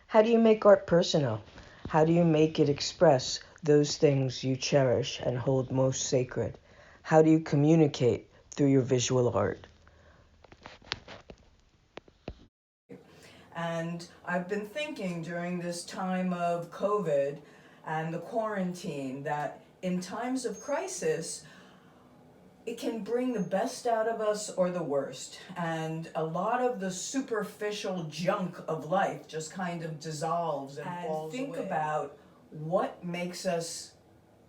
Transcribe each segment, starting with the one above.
How do you make art personal? How do you make it express those things you cherish and hold most sacred? How do you communicate through your visual art? And I've been thinking during this time of COVID and the quarantine that in times of crisis, it can bring the best out of us or the worst. And a lot of the superficial junk of life just kind of dissolves and falls away. And think about what makes us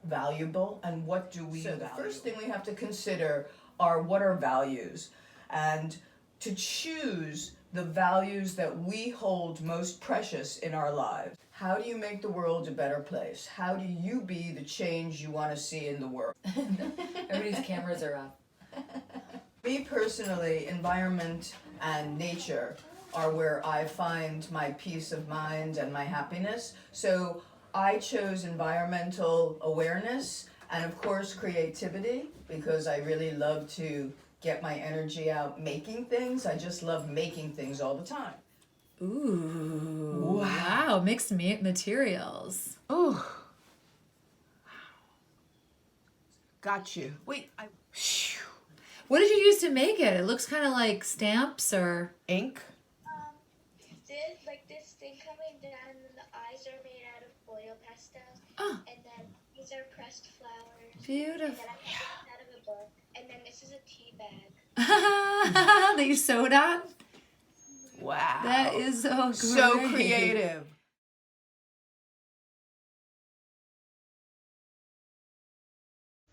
valuable and what do we value. The first thing we have to consider are what are values, and to choose the values that we hold most precious in our lives. How do you make the world a better place? How do you be the change you want to see in the world? Everybody's cameras are off. Me personally, environment and nature are where I find my peace of mind and my happiness. So I chose environmental awareness and of course creativity, because I really love to get my energy out making things. I just love making things all the time. Ooh. Wow. Mixed materials. Ooh. Got you. Wait, What did you use to make it? It looks kind of like stamps or ink. This thing coming down, and then the eyes are made out of oil pastels. Oh. And then these are pressed flowers. Beautiful. And then I made it out of a book. And then this is a tea bag. that you sewed on? Wow. That is so great. So creative.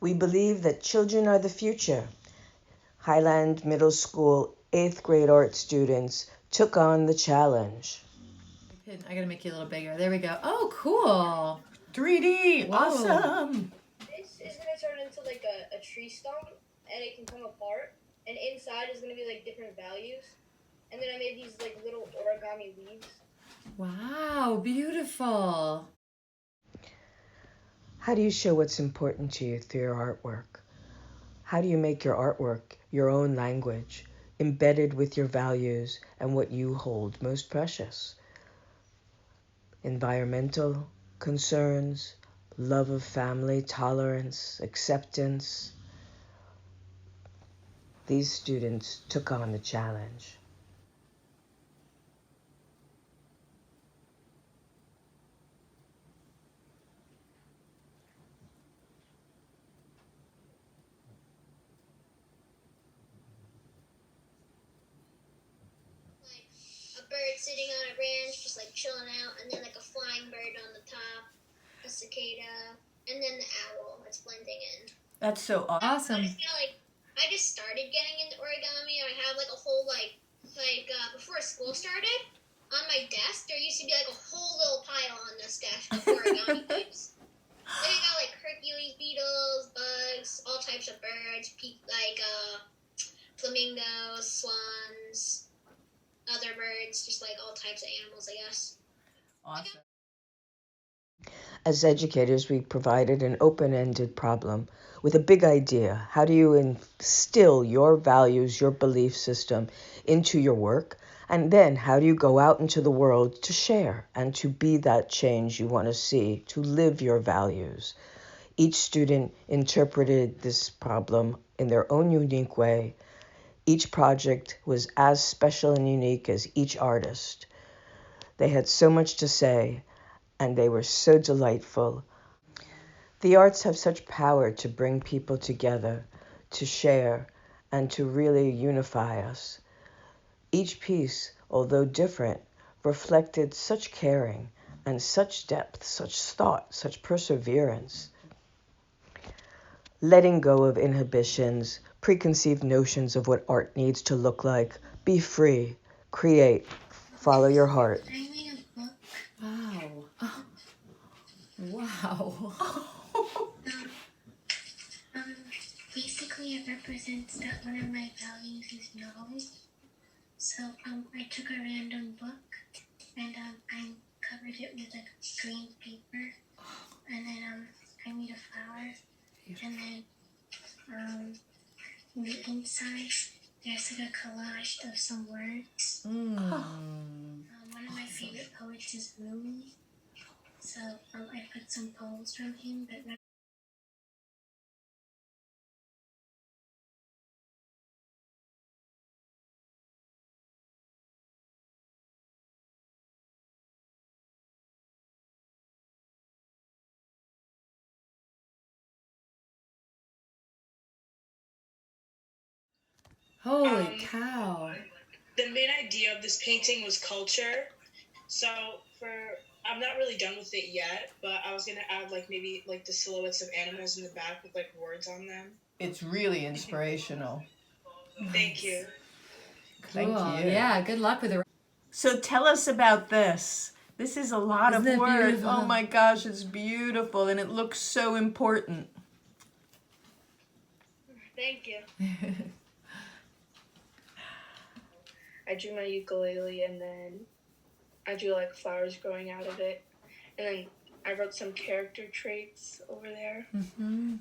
We believe that children are the future. Highland Middle School 8th grade art students took on the challenge. I gotta make you a little bigger. There we go. Oh, cool. 3D. Whoa. Awesome. This is going to turn into like a tree stump, and it can come apart. And inside is going to be like different values. And then I made these like little origami leaves. Wow, beautiful. How do you show what's important to you through your artwork? How do you make your artwork your own language, embedded with your values and what you hold most precious? Environmental concerns, love of family, tolerance, acceptance. These students took on the challenge. A bird sitting on a branch, just like chilling out, and then like a flying bird on the top, a cicada, and then the owl that's blending in. That's so awesome. I just started getting into origami. I have like a whole before school started, on my desk there used to be like a whole little pile on this desk of origami types. Then I got like Hercules beetles, bugs, all types of birds, flamingos, swans, other birds, just like all types of animals, I guess. Awesome. As educators, we provided an open-ended problem with a big idea. How do you instill your values, your belief system into your work? And then how do you go out into the world to share and to be that change you want to see, to live your values? Each student interpreted this problem in their own unique way. Each project was as special and unique as each artist. They had so much to say, and they were so delightful. The arts have such power to bring people together, to share, and to really unify us. Each piece, although different, reflected such caring and such depth, such thought, such perseverance. Letting go of inhibitions, preconceived notions of what art needs to look like. Be free, create, follow your heart. I made a book. Wow. Wow. Basically it represents that one of my values is knowledge. So I took a random book and I covered it with like green paper, and then I made a flower, and then on the inside there's like a collage of some words. One of my favorite poet is Rumi. So I put some poems from him, but not. Holy cow. The main idea of this painting was culture. So I'm not really done with it yet, but I was gonna add like maybe like the silhouettes of animals in the back with like words on them. It's really inspirational. Thank you. Thank Cool. you. Yeah, good luck with the. So tell us about this. This is a lot Isn't of it work. beautiful? Oh my gosh, it's beautiful and it looks so important. Thank you. I drew my ukulele and then I drew like flowers growing out of it. And then I wrote some character traits over there.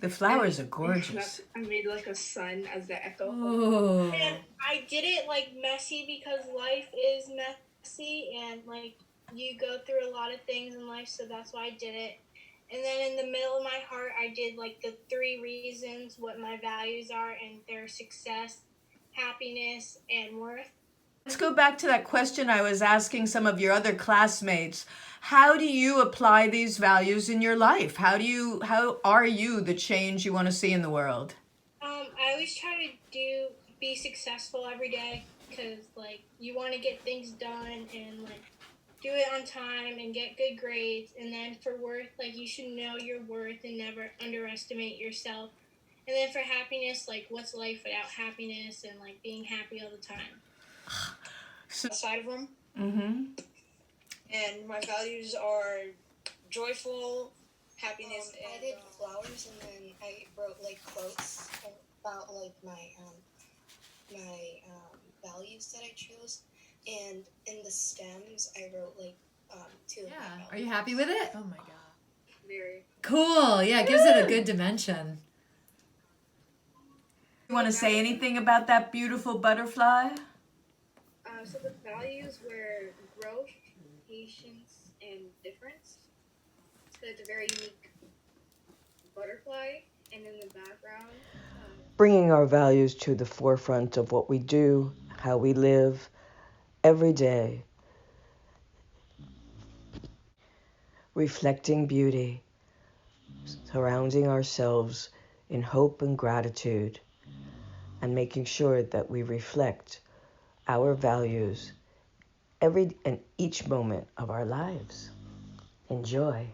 The flowers are gorgeous. I made like a sun as the echo. Oh. And I did it like messy because life is messy and like you go through a lot of things in life, so that's why I did it. And then in the middle of my heart, I did like the 3 reasons what my values are, and they're success, happiness, and worth. Let's go back to that question I was asking some of your other classmates. How do you apply these values in your life? How are you the change you want to see in the world? I always try to be successful every day because like you want to get things done and like do it on time and get good grades. And then for worth, like you should know your worth and never underestimate yourself. And then for happiness, like what's life without happiness and like being happy all the time. Side of them. Mm-hmm. And my values are joyful, happiness, I did flowers and then I wrote like quotes about like my values that I chose, and in the stems I wrote like 2 of my Yeah. values. Are you happy with it? Oh my god. very. Cool. Yeah, it gives it a good dimension. You want to say anything about that beautiful butterfly? So the values were growth, patience, and difference. So it's a very unique butterfly, and in the background. Bringing our values to the forefront of what we do, how we live every day. Reflecting beauty, surrounding ourselves in hope and gratitude, and making sure that we reflect our values every and each moment of our lives. Enjoy.